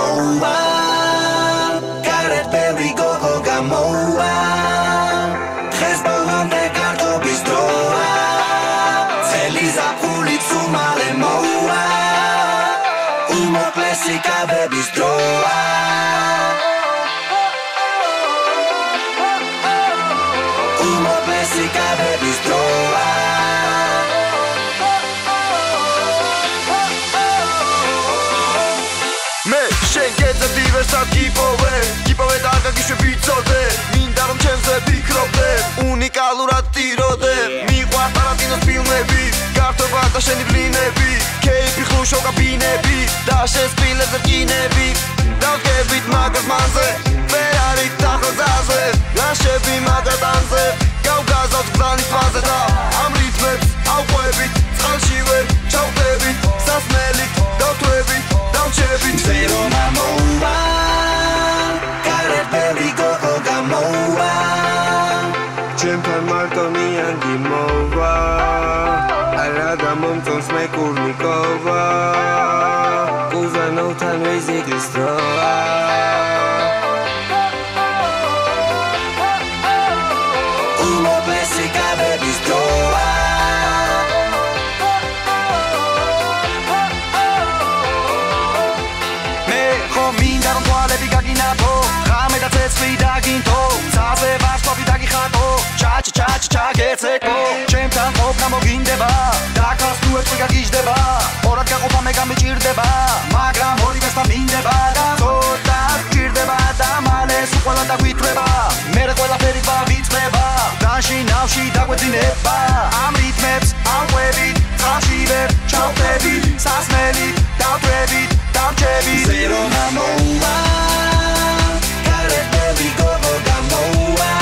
გამოვა გარეთ ბევრი გოგო გამოვა დღეს ბოლომდე გართობის დროა წელი ზაფხულით უმალე მოვა უმოკლესი კაბების დროა უმოკლესი კაბების დროა Diversat gipove darga gishvitsode minda rom chemze fikrovde unikalurad tirode miqvart Tarantinos filmebi gartoba da sheni blinnebi keifi khrushov kabinnebi da shes filmze rkinnebi davgebit magaz manze ver arit takhzaze lashebi magadanze gavgazot gzanis tvaze da am ritmebs avqvebit tsalshi ver chavdebit sasmelit davtvebit davchebit zero mamoua Čempan Martonian Dimova Alada Momtons Mekurnikova Kuzanoutan Vezigistroa Umoplesi kabebis droa Me khominda rom toalebi gaginato Khame da tsetsvi daginto Zaze varstovi dagikhato Cha getseko ჩემთან ყოფნა მოგინდება დაკას თუ ერთი გაგიჟდება ორად გაყოფა მე გამიჭირდება მაგრამ ორივეს დამინდება და ცოტა გჭირდება და მალე სულ ყველა დაგვითრება მე ყველაფერი ვავიწყდება დაში ნავში დაგვეძინება ამ რიტმებს ავყვებით წყალში ვერ ჩავხდებით სასმელით დავთვებით დავჭებით ზერო გამოვა გარეთ ბევრი გოგო გამოვა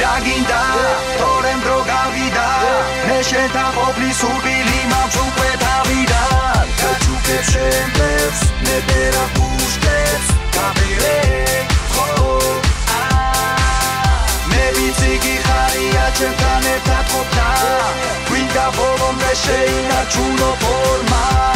Raginda, torem drogavida, neșenta popli subili m-am ciucet avida. Că ciucet șenteps, ne bera pușteps, ca bere, ho, a. Ne bicigi haria cemta ne tat hopta, quinda volom reșeina ciulo forma.